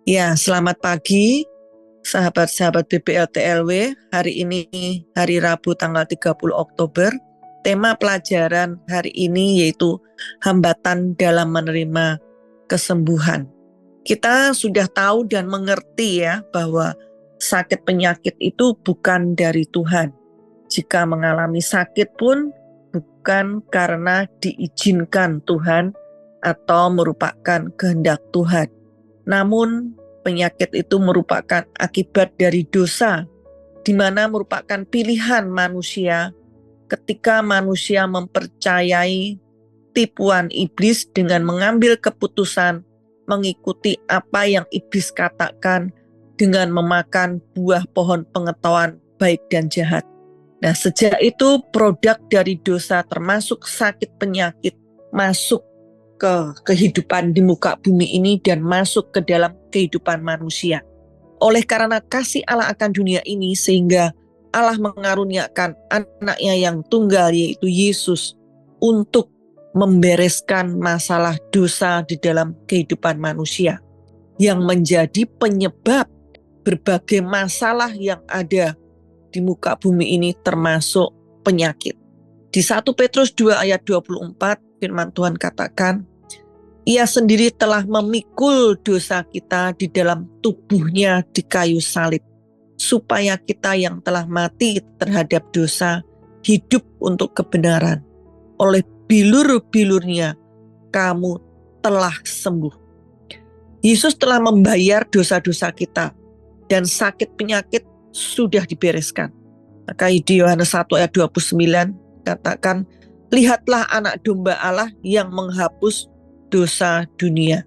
Ya, selamat pagi sahabat-sahabat BPLTLW. Hari ini hari Rabu tanggal 30 Oktober. Tema pelajaran hari ini yaitu hambatan dalam menerima kesembuhan. Kita sudah tahu dan mengerti ya bahwa sakit penyakit itu bukan dari Tuhan. Jika mengalami sakit pun bukan karena diizinkan Tuhan atau merupakan kehendak Tuhan. Namun penyakit itu merupakan akibat dari dosa, di mana merupakan pilihan manusia ketika manusia mempercayai tipuan iblis dengan mengambil keputusan mengikuti apa yang iblis katakan dengan memakan buah pohon pengetahuan baik dan jahat. Nah, sejak itu produk dari dosa termasuk sakit penyakit masuk ke kehidupan di muka bumi ini dan masuk ke dalam kehidupan manusia. Oleh karena kasih Allah akan dunia ini sehingga Allah mengaruniakan anaknya yang tunggal yaitu Yesus untuk membereskan masalah dosa di dalam kehidupan manusia yang menjadi penyebab berbagai masalah yang ada di muka bumi ini termasuk penyakit. Di 1 Petrus 2 ayat 24 firman Tuhan katakan, Ia sendiri telah memikul dosa kita di dalam tubuhnya di kayu salib, supaya kita yang telah mati terhadap dosa hidup untuk kebenaran. Oleh bilur-bilurnya kamu telah sembuh. Yesus telah membayar dosa-dosa kita dan sakit penyakit sudah dibereskan. Maka di Yohanes 1 ayat 29 katakan, lihatlah anak domba Allah yang menghapus dosa dunia.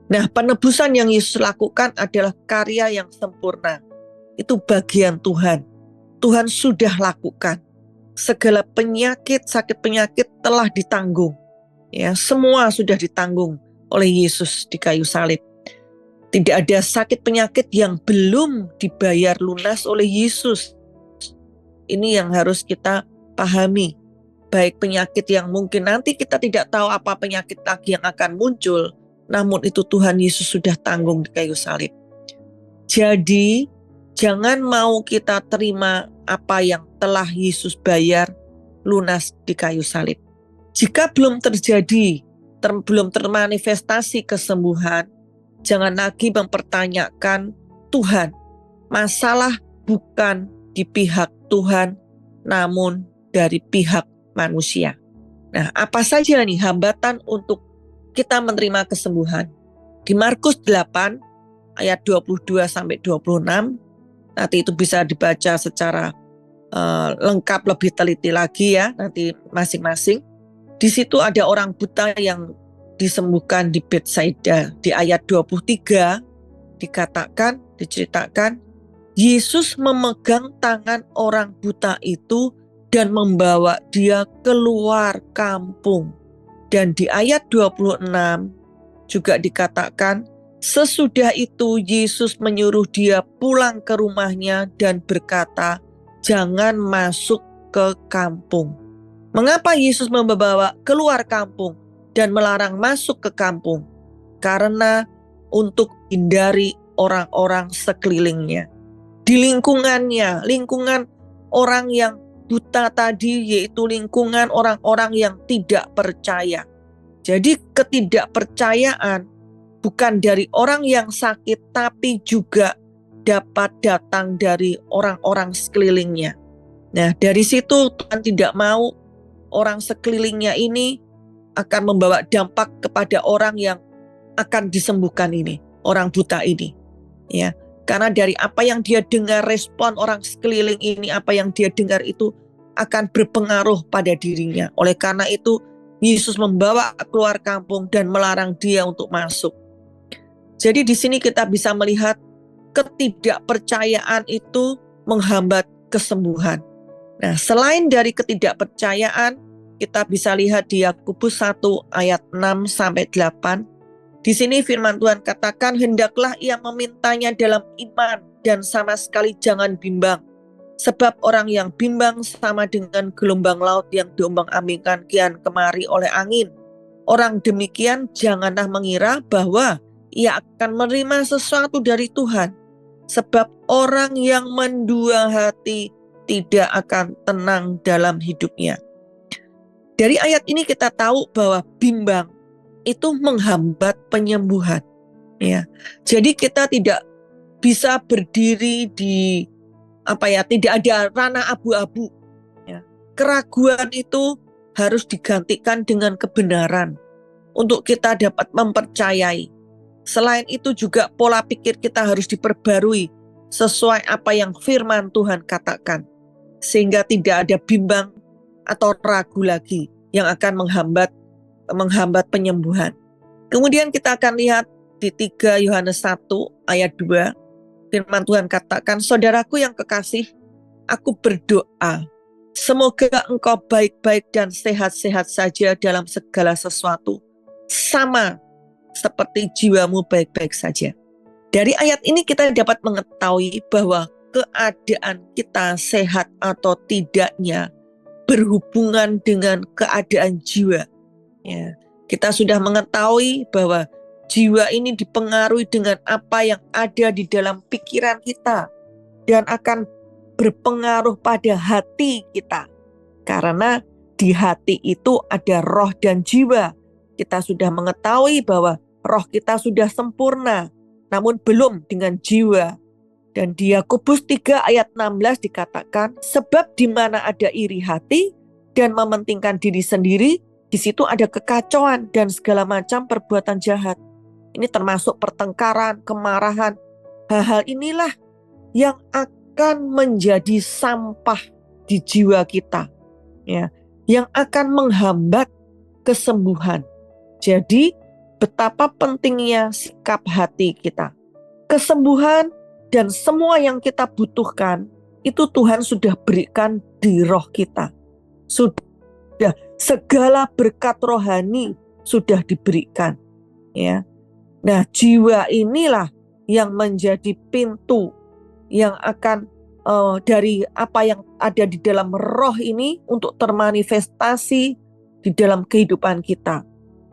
Nah, penebusan yang Yesus lakukan adalah karya yang sempurna. Itu bagian Tuhan. Tuhan sudah lakukan. Segala penyakit, sakit penyakit telah ditanggung. Ya, semua sudah ditanggung oleh Yesus di kayu salib. Tidak ada sakit penyakit yang belum dibayar lunas oleh Yesus. Ini yang harus kita pahami. Baik penyakit yang mungkin nanti kita tidak tahu apa penyakit lagi yang akan muncul, namun itu Tuhan Yesus sudah tanggung di kayu salib. Jadi, jangan mau kita terima apa yang telah Yesus bayar lunas di kayu salib. Jika belum terjadi, belum termanifestasi kesembuhan, jangan lagi mempertanyakan Tuhan. Masalah bukan di pihak Tuhan, namun dari pihak manusia. Nah, apa saja nih hambatan untuk kita menerima kesembuhan? Di Markus 8 ayat 22 sampai 26, nanti itu bisa dibaca secara lengkap lebih teliti lagi ya, nanti masing-masing. Di situ ada orang buta yang disembuhkan di Betsaida. Di ayat 23 diceritakan, Yesus memegang tangan orang buta itu dan membawa dia keluar kampung. Dan di ayat 26 juga dikatakan, sesudah itu Yesus menyuruh dia pulang ke rumahnya dan berkata, jangan masuk ke kampung. Mengapa Yesus membawa keluar kampung dan melarang masuk ke kampung? Karena untuk hindari orang-orang sekelilingnya. Di lingkungannya, lingkungan orang yang buta tadi yaitu lingkungan orang-orang yang tidak percaya. Jadi ketidakpercayaan bukan dari orang yang sakit tapi juga dapat datang dari orang-orang sekelilingnya. Nah, dari situ Tuhan tidak mau orang sekelilingnya ini akan membawa dampak kepada orang yang akan disembuhkan ini, orang buta ini. Ya, karena dari apa yang dia dengar, respon orang sekeliling ini, apa yang dia dengar itu akan berpengaruh pada dirinya. Oleh karena itu, Yesus membawa keluar kampung dan melarang dia untuk masuk. Jadi di sini kita bisa melihat ketidakpercayaan itu menghambat kesembuhan. Nah, selain dari ketidakpercayaan, kita bisa lihat di Yakobus 1 ayat 6 sampai 8. Di sini firman Tuhan katakan, hendaklah ia memintanya dalam iman dan sama sekali jangan bimbang. Sebab orang yang bimbang sama dengan gelombang laut yang diombang-ambingkan kian kemari oleh angin. Orang demikian janganlah mengira bahwa ia akan menerima sesuatu dari Tuhan. Sebab orang yang mendua hati tidak akan tenang dalam hidupnya. Dari ayat ini kita tahu bahwa bimbang itu menghambat penyembuhan. Ya, jadi kita tidak bisa berdiri di tidak ada ranah abu-abu. Ya. Keraguan itu harus digantikan dengan kebenaran untuk kita dapat mempercayai. Selain itu juga pola pikir kita harus diperbarui sesuai apa yang firman Tuhan katakan. Sehingga tidak ada bimbang atau ragu lagi yang akan menghambat penyembuhan. Kemudian kita akan lihat di 3 Yohanes 1 ayat 2. Firman Tuhan katakan, saudaraku yang kekasih, aku berdoa. Semoga engkau baik-baik dan sehat-sehat saja dalam segala sesuatu. Sama seperti jiwamu baik-baik saja. Dari ayat ini kita dapat mengetahui bahwa keadaan kita sehat atau tidaknya berhubungan dengan keadaan jiwa. Ya, kita sudah mengetahui bahwa jiwa ini dipengaruhi dengan apa yang ada di dalam pikiran kita dan akan berpengaruh pada hati kita. Karena di hati itu ada roh dan jiwa. Kita sudah mengetahui bahwa roh kita sudah sempurna, namun belum dengan jiwa. Dan di Yakobus 3 ayat 16 dikatakan, sebab di mana ada iri hati dan mementingkan diri sendiri, di situ ada kekacauan dan segala macam perbuatan jahat. Ini termasuk pertengkaran, kemarahan. Hal-hal inilah yang akan menjadi sampah di jiwa kita, ya, yang akan menghambat kesembuhan. Jadi betapa pentingnya sikap hati kita. Kesembuhan dan semua yang kita butuhkan itu Tuhan sudah berikan di roh kita. Sudah segala berkat rohani sudah diberikan, ya. Nah, jiwa inilah yang menjadi pintu yang akan dari apa yang ada di dalam roh ini untuk termanifestasi di dalam kehidupan kita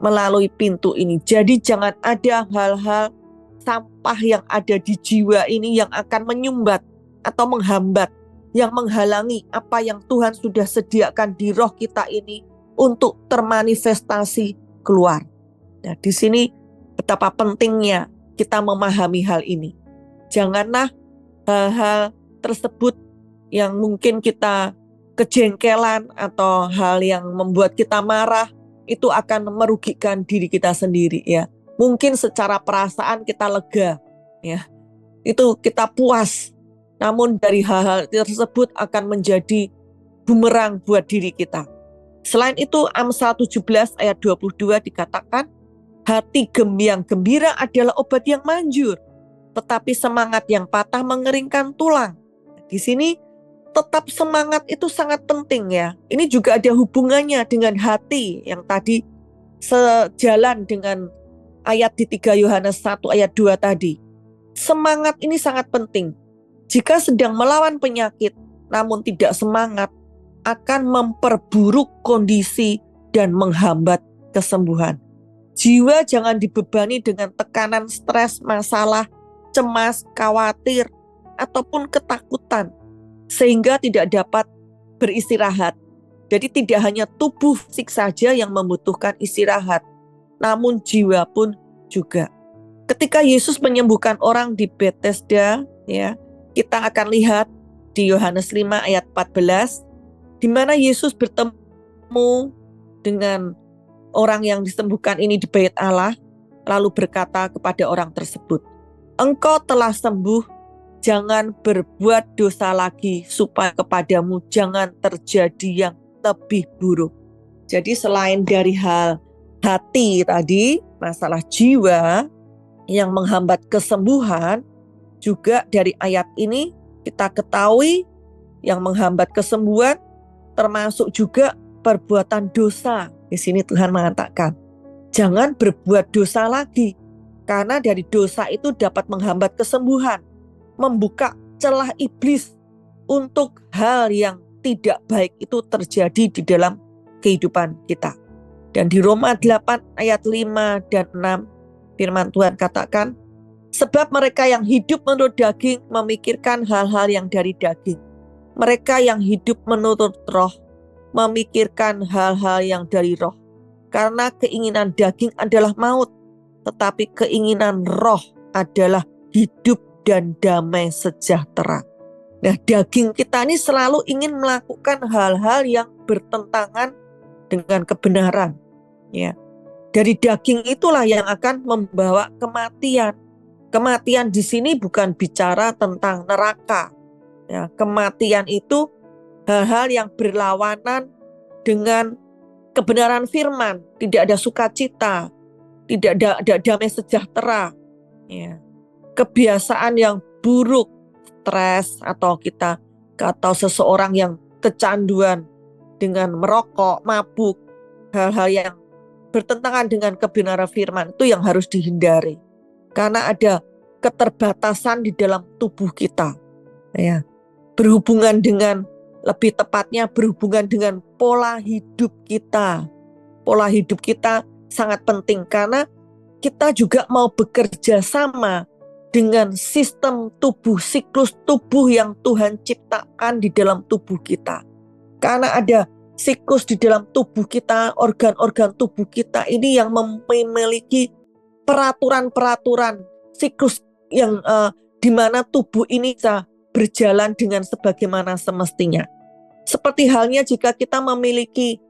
melalui pintu ini. Jadi jangan ada hal-hal sampah yang ada di jiwa ini yang akan menyumbat atau menghambat, yang menghalangi apa yang Tuhan sudah sediakan di roh kita ini untuk termanifestasi keluar. Nah, di sini betapa pentingnya kita memahami hal ini. Janganlah hal-hal tersebut yang mungkin kita kejengkelan atau hal yang membuat kita marah itu akan merugikan diri kita sendiri, ya. Mungkin secara perasaan kita lega, ya. Itu kita puas. Namun dari hal-hal tersebut akan menjadi bumerang buat diri kita. Selain itu Amsal 17 ayat 22 dikatakan, hati yang gembira adalah obat yang manjur, tetapi semangat yang patah mengeringkan tulang. Di sini tetap semangat itu sangat penting, ya. Ini juga ada hubungannya dengan hati yang tadi sejalan dengan ayat di 3 Yohanes 1 ayat 2 tadi. Semangat ini sangat penting. Jika sedang melawan penyakit namun tidak semangat, akan memperburuk kondisi dan menghambat kesembuhan. Jiwa jangan dibebani dengan tekanan stres, masalah, cemas, khawatir, ataupun ketakutan, sehingga tidak dapat beristirahat. Jadi tidak hanya tubuh fisik saja yang membutuhkan istirahat, namun jiwa pun juga. Ketika Yesus menyembuhkan orang di Bethesda, ya, kita akan lihat di Yohanes 5 ayat 14, di mana Yesus bertemu dengan orang yang disembuhkan ini di Bait Allah, lalu berkata kepada orang tersebut, engkau telah sembuh, jangan berbuat dosa lagi, supaya kepadamu jangan terjadi yang lebih buruk. Jadi selain dari hal hati tadi, masalah jiwa yang menghambat kesembuhan, juga dari ayat ini kita ketahui yang menghambat kesembuhan termasuk juga perbuatan dosa. Di sini Tuhan mengatakan, jangan berbuat dosa lagi, karena dari dosa itu dapat menghambat kesembuhan, membuka celah iblis untuk hal yang tidak baik itu terjadi di dalam kehidupan kita. Dan di Roma 8 ayat 5 dan 6 Firman Tuhan katakan, sebab mereka yang hidup menurut daging memikirkan hal-hal yang dari daging. Mereka yang hidup menurut roh memikirkan hal-hal yang dari roh. Karena keinginan daging adalah maut, tetapi keinginan roh adalah hidup dan damai sejahtera. Nah, daging kita ini selalu ingin melakukan hal-hal yang bertentangan dengan kebenaran. Ya, dari daging itulah yang akan membawa kematian. Kematian di sini bukan bicara tentang neraka. Ya, kematian itu hal-hal yang berlawanan dengan kebenaran firman. Tidak ada sukacita, tidak ada damai sejahtera. Ya, kebiasaan yang buruk, stres, atau seseorang yang kecanduan dengan merokok, mabuk, hal-hal yang bertentangan dengan kebenaran firman itu yang harus dihindari. Karena ada keterbatasan di dalam tubuh kita. Ya, lebih tepatnya berhubungan dengan pola hidup kita. Pola hidup kita sangat penting karena kita juga mau bekerja sama dengan sistem tubuh, siklus tubuh yang Tuhan ciptakan di dalam tubuh kita. Karena ada siklus di dalam tubuh kita, organ-organ tubuh kita ini yang memiliki peraturan-peraturan siklus yang di mana tubuh ini bisa berjalan dengan sebagaimana semestinya. Seperti halnya jika kita memiliki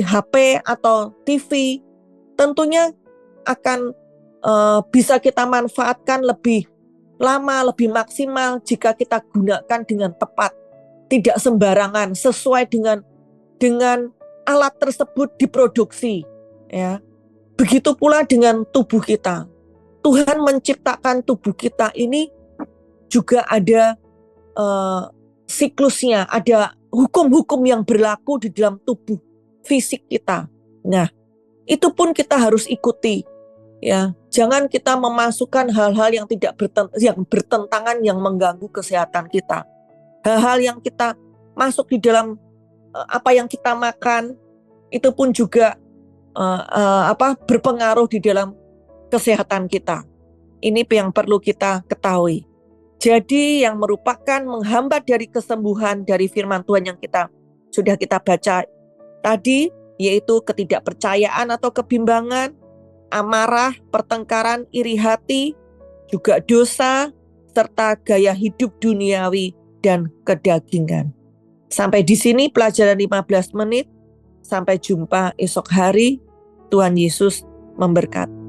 HP atau TV, tentunya akan bisa kita manfaatkan lebih lama, lebih maksimal jika kita gunakan dengan tepat, tidak sembarangan, sesuai dengan alat tersebut diproduksi. Ya, begitu pula dengan tubuh kita. Tuhan menciptakan tubuh kita ini juga ada siklusnya, ada hukum-hukum yang berlaku di dalam tubuh fisik kita. Nah, itu pun kita harus ikuti. Ya, jangan kita memasukkan hal-hal yang bertentangan yang mengganggu kesehatan kita. Hal-hal yang kita masuk di dalam apa yang kita makan itu pun juga berpengaruh di dalam kesehatan kita. Ini yang perlu kita ketahui. Jadi yang merupakan menghambat dari kesembuhan dari firman Tuhan yang sudah kita baca tadi, yaitu ketidakpercayaan atau kebimbangan, amarah, pertengkaran, iri hati, juga dosa, serta gaya hidup duniawi dan kedagingan. Sampai di sini pelajaran 15 menit. Sampai jumpa esok hari. Tuhan Yesus memberkati.